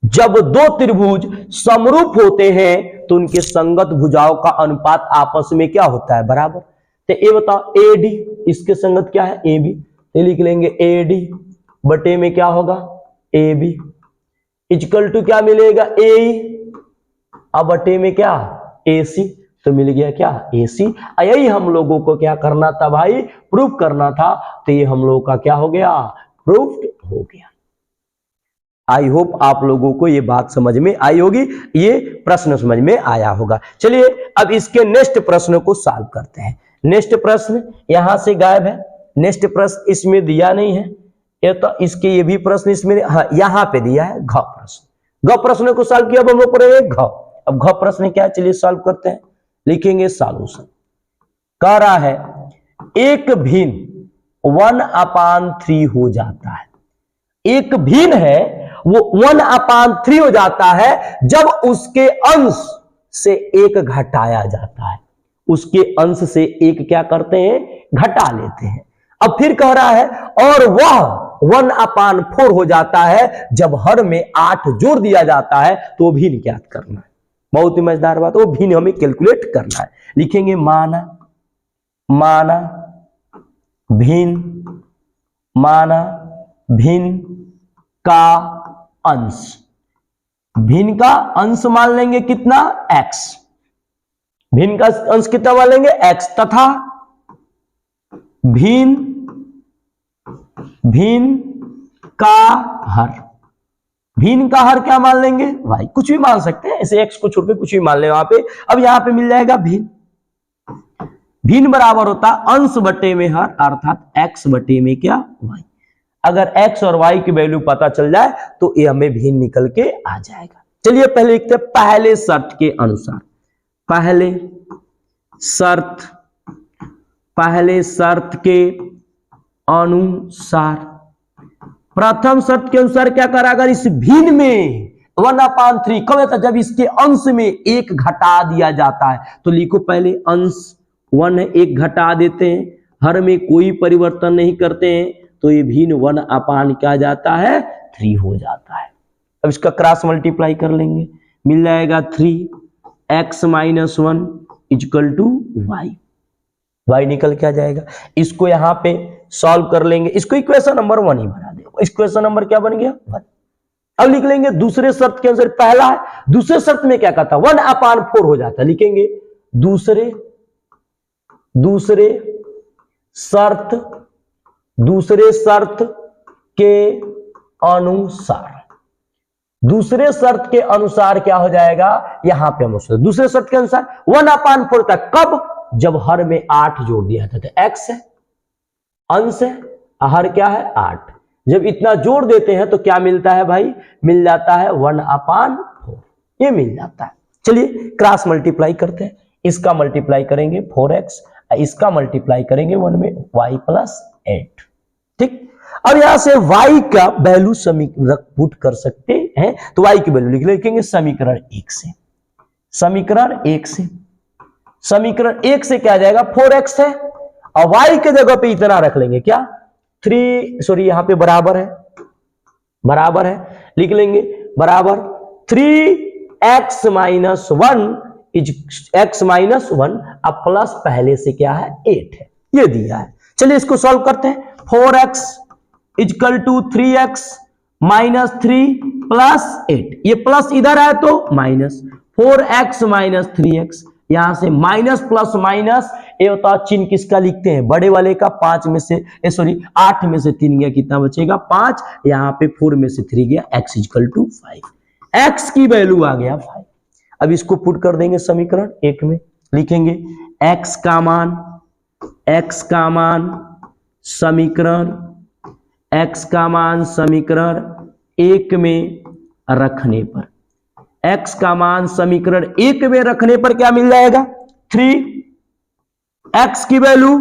दो त्रिभुज समरूप होते हैं तो उनके संगत भुजाओं का अनुपात आपस में क्या होता है, बराबर। तो ये बताओ ए डी, इसके संगत क्या है, ए बी, तो लिख लेंगे ए डी बटे में क्या होगा, ए बी, इक्वल टू क्या मिलेगा, ए, अब बटे में क्या, ए सी, तो मिल गया क्या, ए सी। यही हम लोगों को क्या करना था भाई, प्रूफ करना था, तो ये हम लोगों का क्या हो गया, प्रूफ्ड हो गया। आई होप आप लोगों को ये बात समझ में आई होगी, ये प्रश्न समझ में आया होगा। चलिए अब इसके नेक्स्ट प्रश्न को सॉल्व करते हैं। नेक्स्ट प्रश्न यहां से गायब है, नेक्स्ट प्रश्न इसमें दिया नहीं है, ये तो इसके ये भी प्रश्न इसमें, हाँ यहां पे दिया है घ प्रश्न, घ प्रश्न को सॉल्व किया, अब हम लोग पढ़ेंगे घ। अब घ प्रश्न क्या है, चलिए सॉल्व करते हैं। लिखेंगे सॉल्यूशन, कह रहा है एक भिन्न 1/3 हो जाता है, एक भिन्न है वो 1/3 हो जाता है जब उसके अंश से एक घटाया जाता है, उसके अंश से एक क्या करते हैं, घटा लेते हैं। अब फिर कह रहा है और वह 1/4 हो जाता है जब हर में 8 जोड़ दिया जाता है, तो भिन्न ज्ञात करना है। बहुत ही मजेदार बात, वो भिन्न हमें कैलकुलेट करना है। लिखेंगे माना भिन्न, माना भिन्न का अंश, भिन्न का अंश मान लेंगे कितना, x, भिन्न का अंश कितना मान लेंगे, x, तथा भिन्न का हर, भिन्न का हर क्या मान लेंगे, y, कुछ भी मान सकते हैं, ऐसे x को छोड़ के कुछ भी मान ले वहां पे। अब यहां पे मिल जाएगा भिन्न बराबर होता अंश बटे में हर, अर्थात x बटे में क्या, y। अगर x और y की वैल्यू पता चल जाए तो ये हमें भिन्न निकल के आ जाएगा। चलिए पहले लिखते हैं पहले शर्त के अनुसार, पहले शर्त के अनुसार, प्रथम शर्त के अनुसार क्या करा, अगर इस भिन्न में 1/3 कब होता है, जब इसके अंश में एक घटा दिया जाता है, तो लिखो पहले अंश 1 है, एक घटा देते हैं, हर में कोई परिवर्तन नहीं करते हैं, तो ये भिन्न 1/3 क्या जाता है, 3 हो जाता है। अब इसका क्रॉस मल्टीप्लाई कर लेंगे, मिल जाएगा 3x - 1 = y, y निकल के आ जाएगा। इसको यहाँ पे सॉल्व कर लेंगे, इसको इक्वेशन नंबर 1 ही बना देगा, इक्वेशन नंबर क्या बन गया, 1। अब लिख लेंगे दूसरे शर्त के अनुसार, पहला है, दूसरे शर्त में क्या कहता है, 1/4 हो जाता है। लिखेंगे दूसरे शर्त के अनुसार, दूसरे शर्त के अनुसार क्या हो जाएगा, यहां पे हम दूसरे शर्त के अनुसार 1/4 तक, कब, जब हर में 8 जोड़ दिया था, तो x है, अंश है, हर क्या है 8, जब इतना जोड़ देते हैं तो क्या मिलता है भाई, मिल जाता है 1/4, ये मिल जाता है। चलिए क्रॉस मल्टीप्लाई करते हैं, इसका मल्टीप्लाई करेंगे 4x, इसका मल्टीप्लाई करेंगे 1 में y + 8, ठीक। अब यहां से y का वैल्यू समीकरण पुट कर सकते हैं, तो y की वैल्यू लिखेंगे समीकरण 1 से, समीकरण 1 से क्या आ जाएगा, 4x है, और y के जगह पे इतना रख लेंगे क्या, 3, सॉरी यहां पे बराबर है, लिख लेंगे बराबर 3x - 1 अब प्लस पहले से क्या है, 8 है, ये दिया है। चलिए इसको सॉल्व करते हैं, 4x = 3x - 3 + 8, ये प्लस इधर है तो माइनस, 4x - 3x, यहां से माइनस प्लस माइनस ये होता चिन्ह किसका लिखते हैं, बड़े वाले का, 5 में से 8 में से 3 गया, कितना बचेगा 5, यहाँ पे 4 में से 3 गया, x इक्वल टू 5, x की वैल्यू आ गया 5। अब इसको पुट कर देंगे समीकरण 1 में, लिखेंगे x का मान समीकरण समीकरण 1 में रखने पर, x का मान समीकरण 1 में रखने पर क्या मिल जाएगा 3, x की value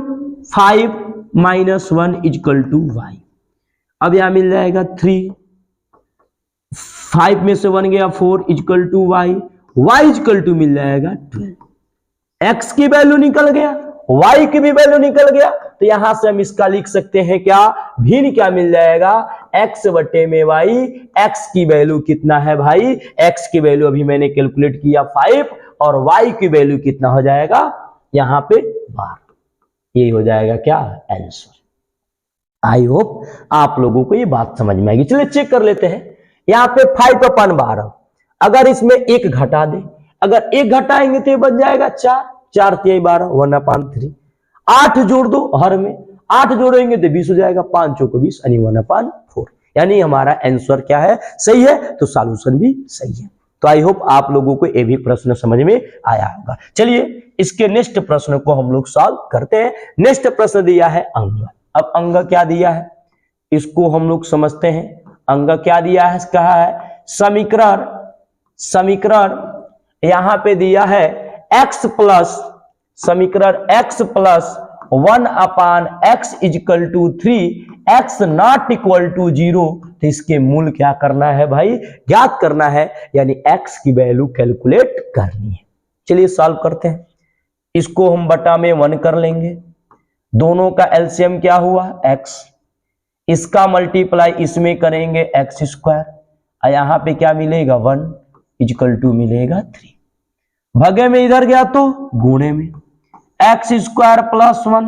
5 minus 1 equal to y। अब यहां मिल जाएगा 3, 5 में से 1 गया 4 equal to y, y equal to मिल जाएगा 12। x की वैल्यू निकल गया, y की भी वैल्यू निकल गया, तो यहां से हम इसका लिख सकते हैं क्या, भिन्न क्या मिल जाएगा x बटे में y। x की वैल्यू कितना है भाई, x की वैल्यू अभी मैंने कैलकुलेट किया 5, और y की वैल्यू कितना हो जाएगा यहां पे 12। ये हो जाएगा क्या आंसर। आई होप आप लोगों को ये बात समझ में आएगी। चलिए चेक कर लेते हैं, यहाँ पे 5 अपन 12, अगर इसमें 1 घटा दे, अगर 1 घटाएंगे तो ये बन जाएगा 4, 4 3 12 1/3। 8 जोड़ दो हर में, 8 जोड़ेंगे तो 20 हो जाएगा, 5 चौको 20 यानी 1/4, यानी हमारा आंसर क्या है, सही है, तो सॉल्यूशन भी सही है। तो आई होप आप लोगों को ये भी प्रश्न समझ में आया होगा। चलिए इसके नेक्स्ट प्रश्न को हम लोग सॉल्व करते हैं। नेक्स्ट प्रश्न दिया है अंग। अब अंग क्या दिया है इसको हम लोग समझते हैं। अंग क्या दिया है, कहा है समीकरण यहां पे दिया है x प्लस, समीकरण x plus 1/x equal to 3, x not equal to 0। तो इसके मूल क्या करना है भाई, ज्ञात करना है, यानी x की वैल्यू कैलकुलेट करनी है। चलिए सॉल्व करते हैं। इसको हम बटा में 1 कर लेंगे, दोनों का एलसीएम क्या हुआ x, इसका मल्टीप्लाई इसमें करेंगे x स्क्वायर, यहां पे क्या मिलेगा 1 इक्वल टू मिलेगा 3, भगे में इधर गया तो गुणे में, x square plus 1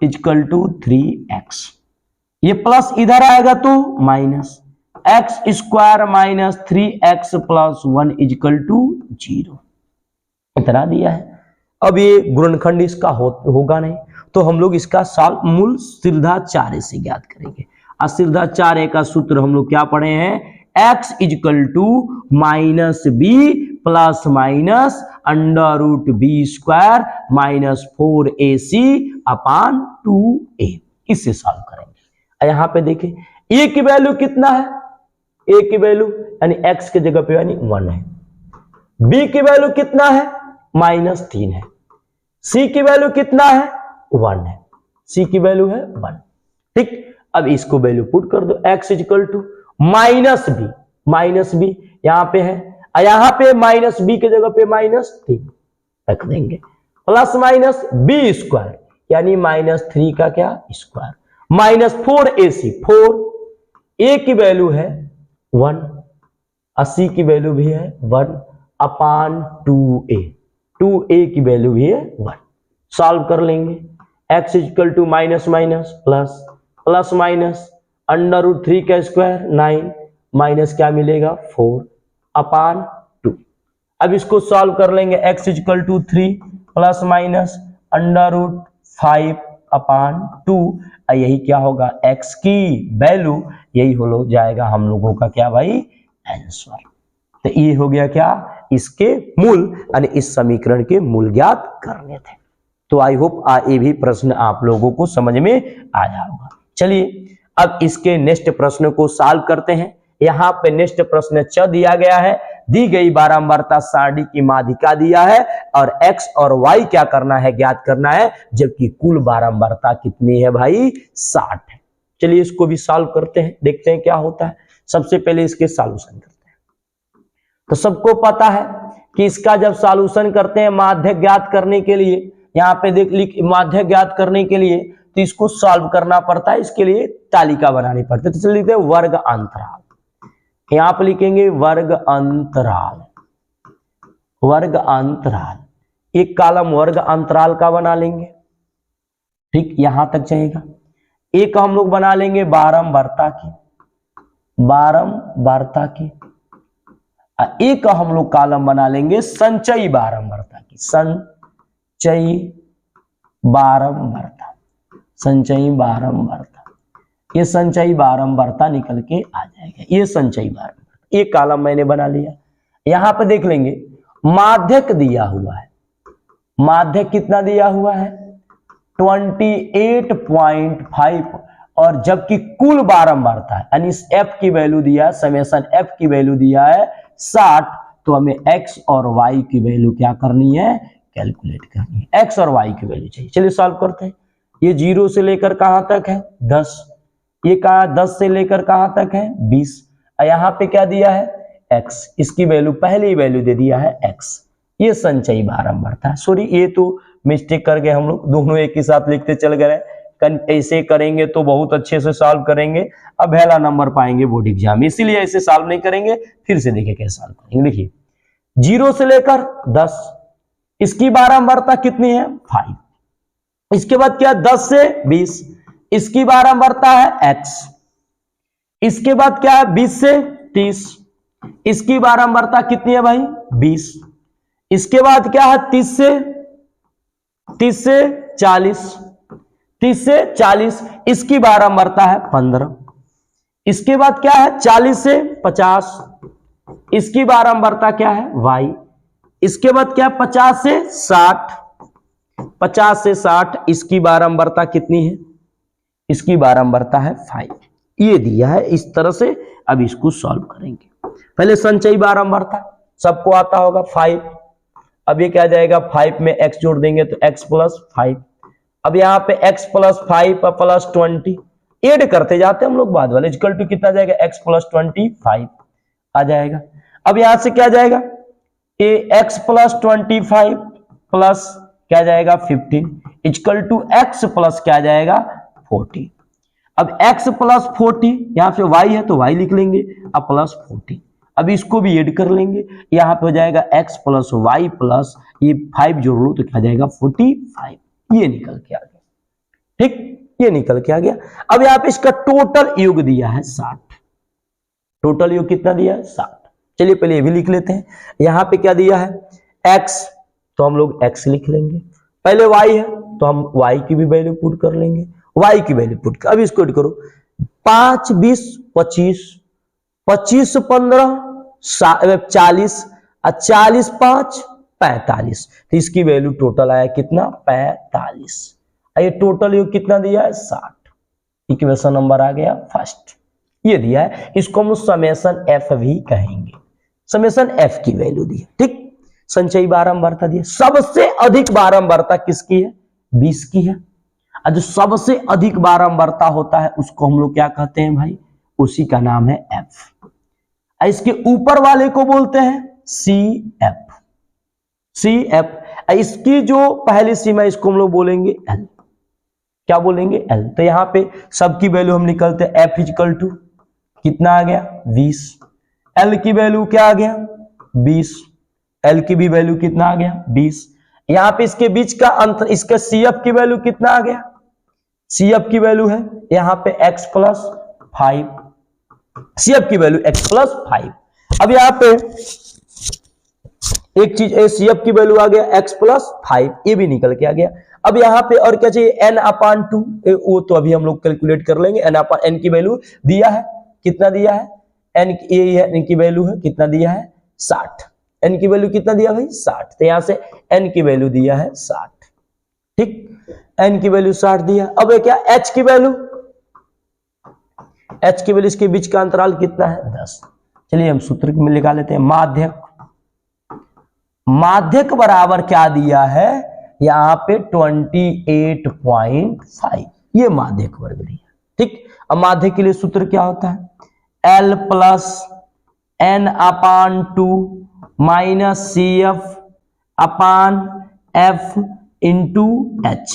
equal to 3x, ये प्लस इधर आएगा तो minus, x square minus 3x plus 1 equal to 0, इतना दिया है। अब ये गुणनखंड इसका होगा नहीं, तो हम लोग इसका मूल सीधा 4 से ज्ञात करेंगे। और सीधा 4 का सूत्र हम लोग क्या पढ़े हैं, x equal to minus b plus minus under root b square minus 4ac upon 2a, इससे सॉल्व करेंगे। यहां पे देखें a की वैल्यू कितना है, a की वैल्यू यानी x के जगह पे यानी 1 है, b की वैल्यू कितना है -3 है, c की वैल्यू कितना है 1 है, c की वैल्यू है 1। ठीक, अब इसको वैल्यू पुट कर दो, x equal to minus b यहां पे है, यहां पे माइनस बी के जगह पे -3 रख देंगे, प्लस माइनस बी स्क्वायर यानी -3 का क्या स्क्वायर, माइनस 4ac, 4 a की वैल्यू है 1 और c की वैल्यू भी है 1 अपान 2a, 2a की वैल्यू भी है 1। सॉल्व कर लेंगे, x equal to minus minus plus, plus minus under root 3 का स्क्वायर 9 माइनस क्या मिलेगा 4 अपान 2। अब इसको सॉल्व कर लेंगे, x equal to 3 plus minus under root 5 upon 2, यही क्या होगा x की वैल्यू, यही हो जाएगा हम लोगों का क्या भाई आंसर। तो ये हो गया क्या, इसके मूल यानी इस समीकरण के मूल ज्ञात करने थे। तो आई होप ये भी प्रश्न आप लोगों को समझ में आया होगा। चलिए अब इसके नेक्स्ट प्रश्न को सॉल्व करते हैं। यहाँ पे नेक्स्ट प्रश्न च दिया गया है, दी गई बारंबारता सारणी की माध्यिका दिया है और x और y क्या करना है ज्ञात करना है, जबकि कुल बारंबारता कितनी है भाई 60 है। चलिए इसको भी सॉल्व करते हैं, देखते हैं क्या होता है। सबसे पहले इसके सॉल्यूशन करते हैं। तो सबको पता है कि इसका जब सॉल्यूशन करते हैं माध्य ज्ञात करने के लिए, यहाँ पे देख माध्य ज्ञात करने के लिए तो इसको सॉल्व करना पड़ता है, इसके लिए तालिका बनानी पड़ती है। तो चलिए लिखते हैं वर्ग अंतराल, यहां पर लिखेंगे वर्ग अंतराल, वर्ग अंतराल, एक कॉलम वर्ग अंतराल का बना लेंगे। ठीक, यहां तक जाएगा। एक हम लोग बना लेंगे बारंबारता की, बारंबारता की, एक हम लोग कॉलम बना लेंगे संचयी बारंबारता की, संचयी बारंबारता, संचयी बारंबारता, ये संचयी बारंबारता निकल के आ जाएगा, ये संचयी बारंबारता। ये कॉलम मैंने बना लिया। यहां पर देख लेंगे माध्यक दिया हुआ है, माध्यक कितना दिया हुआ है 28.5, और जबकि कुल बारंबारता है यानी एफ की वैल्यू दिया है, समेशन एफ की वैल्यू दिया है 60, तो हमें एक्स और वाई की वैल्यू क्या करनी है, कैलकुलेट करनी है। एक्स और वाई की वैल्यू चाहिए। चलिए सॉल्व करते हैं। ये 0 से लेकर कहां तक है 10, ये कहा 10 से लेकर कहां तक है 20, यहां पे क्या दिया है एक्स, इसकी वैल्यू पहली वैल्यू दे दिया है एक्स। ये संचयी बारंबारता है। सॉरी ये तो मिस्टेक कर गए हम लोग, दोनों एक ही साथ लिखते चल गए। ऐसे करेंगे तो बहुत अच्छे से सॉल्व करेंगे, अब पहला नंबर पाएंगे बोर्ड एग्जाम में, इसीलिए ऐसे सॉल्व नहीं करेंगे। फिर से देखिए कैसे सॉल्व करेंगे। देखिए 0 से लेकर 10, इसकी बारंबारता कितनी है 5, इसके बाद क्या 10 से 20, इसकी बारंबारता है x, इसके बाद क्या है 20 से 30, इसकी बारंबारता कितनी है भाई 20, इसके बाद क्या है 30 से 40, 30 से 40, इसकी बारंबारता है 15, इसके बाद क्या है 40 से 50, इसकी बारंबारता क्या है y, इसके बाद क्या 50 से 60, 50 से 60, इसकी बारंबारता कितनी है, इसकी बारंबारता है 5। ये दिया है इस तरह से। अब इसको सॉल्व करेंगे। पहले संचयी बारंबारता सबको आता होगा 5, अब ये क्या जाएगा 5 में x जोड़ देंगे तो x प्लस 5, अब यहाँ पे x प्लस 5 प्लस 20 ऐड करते जाते हैं हम लोग बाद वाले, इक्वल टू कितना जाएगा x प्लस 25 आ जाएगा। अब यहां से क्या जाएगा ये x प्लस 25 प्लस क्या जाएगा 15 इक्वल टू x प्लस क्या जाएगा 40। अब x प्लस 40 यहां पे y है तो y लिख लेंगे, अब प्लस 40, अब इसको भी ऐड कर लेंगे, यहां पे हो जाएगा x प्लस y प्लस ये 5 जोड़ लो तो क्या जाएगा 45, ये निकल के आ गया। ठीक, ये निकल के आ गया। अब यहां पे इसका टोटल योग दिया है 60, टोटल योग कितना दिया है 60। चलिए पहले ये भी लिख लेते हैं। यहां पे क्या दिया है x, तो हम लोग x लिख लेंगे, पहले y है तो हम y की भी वैल्यू पुट कर लेंगे, y की वैल्यू पुट कर, अब इसको ऐड करो 5 20 25, 25 15 40, 40 5 45, तो इसकी वैल्यू टोटल आया कितना 45। ये टोटल योग कितना दिया है 60, इक्वेशन नंबर आ गया फर्स्ट, ये दिया है। इसको हम समेशन एफ भी कहेंगे, समेशन एफ की वैल्यू दी है। ठीक, संचयी बारंबारता दिया। सबसे अधिक बारंबारता किसकी है 20 की है, और जो सबसे अधिक बारंबारता होता है उसको हम लोग क्या कहते हैं भाई, उसी का नाम है एफ। इसके ऊपर वाले को बोलते हैं सी एफ, सी एफ। इसकी जो पहली सीमा इसको हम लोग बोलेंगे एल, क्या बोलेंगे एल। तो यहां पे सबकी वैल्यू हम निकलते हैं एफ इक्वल टू कितना आ गया 20, एल की वैल्यू क्या आ गया 20, एल की भी वैल्यू कितना आ गया 20। यहां पे इसके बीच का अंतर, इसका सीएफ की वैल्यू कितना आ गया, सीएफ की वैल्यू है यहां पे x प्लस 5, सीएफ की वैल्यू x प्लस 5। अब यहां पे एक चीज सीएफ की वैल्यू आ गया x प्लस 5, ये भी निकल के आ गया। अब यहां पे और क्या चाहिए n/2, वो तो अभी हम लोग कैलकुलेट कर लेंगे। n/n की वैल्यू दिया है, कितना दिया है n, ये है n की वैल्यू है कितना दिया है 60, n की वैल्यू कितना दिया भाई 60, तो यहां से n की वैल्यू दिया है 60। ठीक, n की वैल्यू 60 दिया। अब ये क्या h की वैल्यू, h की वैल्यू इसके बीच का अंतराल कितना है 10। चलिए हम सूत्र में लगा लेते हैं, माध्यक, माध्यक बराबर क्या दिया है यहां पे 28.5, ये माध्यक वर्ग दिया। ठीक, अब माध्यक के लिए सूत्र क्या होता है L plus n/2 minus CF अपान F इंटू H,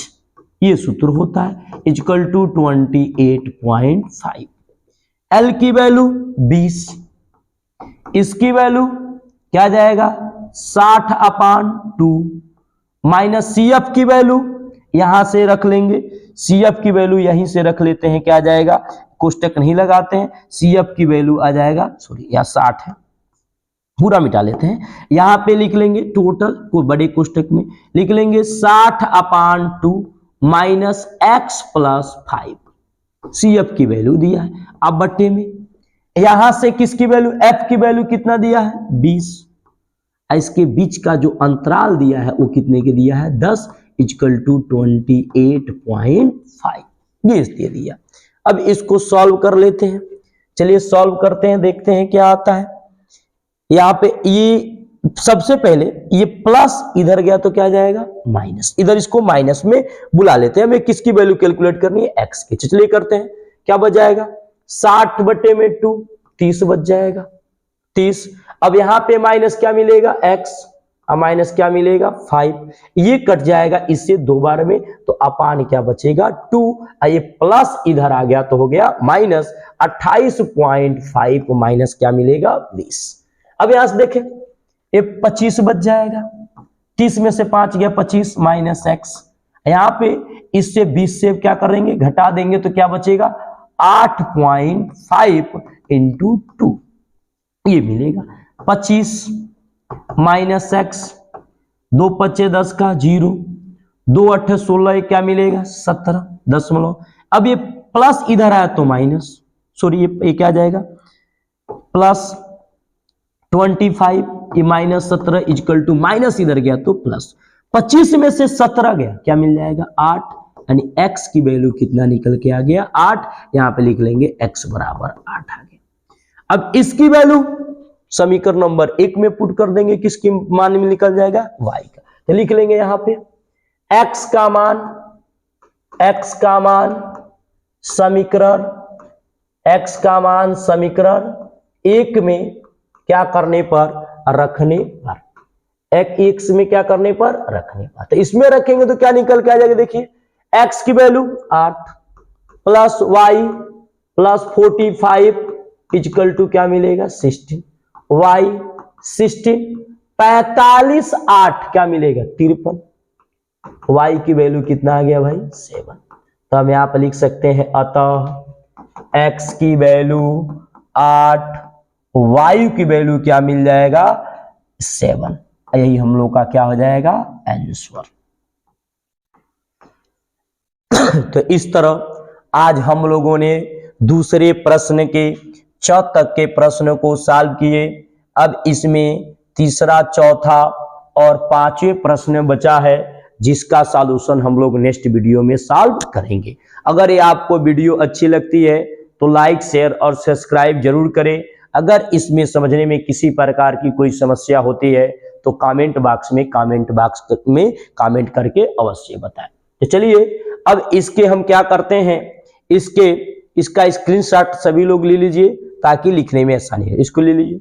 ये सूत्र होता है इक्वल टू 28.5। L की वैल्यू 20, इसकी वैल्यू क्या जाएगा 60/2 माइनस CF की वैल्यू यहां से रख लेंगे, CF की वैल्यू यहीं से रख लेते हैं, क्या जाएगा कोष्टक नहीं लगाते हैं, CF की वैल्यू आ जाएगा, सॉरी यहाँ 60 है पूरा मिटा लेते हैं, यहां पे लिख लेंगे टोटल को बड़े कोष्टक में लिख लेंगे 60/2 माइनस एक्स प्लस 5। CF की वैल्यू दिया है। अब बट्टे में यहां से किसकी वैल्यू, F की वैल्यू कितना दिया है 20। इसके बीच का जो अंतराल दिया है वो कितने के दिया है 10 इक्वल टू 28.5 ये दे दिया। अब इसको सॉल्व कर लेते हैं। चलिए सॉल्व करते हैं, देखते हैं क्या आता है। यहाँ पे ये सबसे पहले ये प्लस इधर गया तो क्या जाएगा माइनस, इधर इसको माइनस में बुला लेते हैं। हमें किसकी वैल्यू कैलकुलेट करनी है एक्स की। चलिए करते हैं, क्या बच जाएगा 60 बटे में 2 30 बच जाएगा 30। अब यहां पे माइनस क्या मिलेगा एक्स, अब माइनस क्या मिलेगा 5, ये कट जाएगा इससे दो बार में तो अपान क्या बचेगा 2, ये प्लस इधर आ गया तो हो गया माइनस 28.5 माइनस क्या मिलेगा 20। अब यहां से देखें ये 25 बच जाएगा, 30 में से 5 गया 25 माइनस एक्स। यहां पे इससे 20 से क्या करेंगे घटा देंगे तो क्या बचेगा 8.5 इंटू 2 ये मिलेगा 25 माइनस एक्स, 2 पच्चे 10 का 0, 2 8 16 क्या मिलेगा 17 दशमलव। अब ये प्लस इधर आया तो माइनस, सॉरी ये क्या जाएगा प्लस 25, ये माइनस 17 इक्वल टू माइनस इधर गया तो प्लस 25 में से 17 गया क्या मिल जाएगा 8, यानी x की वैल्यू कितना निकल के आ गया 8। यहां पे लिख लेंगे x बराबर 8 आ गया। अब इसकी वैल्यू समीकरण नंबर 1 में पुट कर देंगे, किसकी मान में निकल जाएगा y का। तो लिख लेंगे यहां पे x का मान समीकरण x का मान समीकरण 1 में क्या करने पर रखने पर, x में क्या करने पर रखने पर, तो इसमें रखेंगे तो क्या निकल के आ जाएगा देखिए x की value 8 plus y plus 45 equal to क्या मिलेगा 16, y 16 45 8 क्या मिलेगा 53, y की वैल्यू कितना आ गया भाई 7। तो हम यहां पर लिख सकते हैं अतः x की वैल्यू 8 y की वैल्यू क्या मिल जाएगा 7। यही हम लोग का क्या हो जाएगा आंसर। तो इस तरह आज हम लोगों ने दूसरे प्रश्न के 6 तक के प्रश्न को सॉल्व किए। अब इसमें तीसरा, चौथा और 5वें प्रश्न बचा है जिसका सॉल्यूशन हम लोग नेक्स्ट वीडियो में सॉल्व करेंगे। अगर ये आपको वीडियो अच्छी लगती है तो लाइक शेयर और सब्सक्राइब जरूर करें। अगर इसमें समझने में किसी प्रकार की कोई समस्या होती है तो कमेंट बॉक्स में कमेंट करके अवश्य बताएं। तो चलिए अब इसके हम क्या करते हैं, इसका स्क्रीनशॉट सभी लोग ले लीजिए ताकि लिखने में आसानी है। इसको ले लीजिए।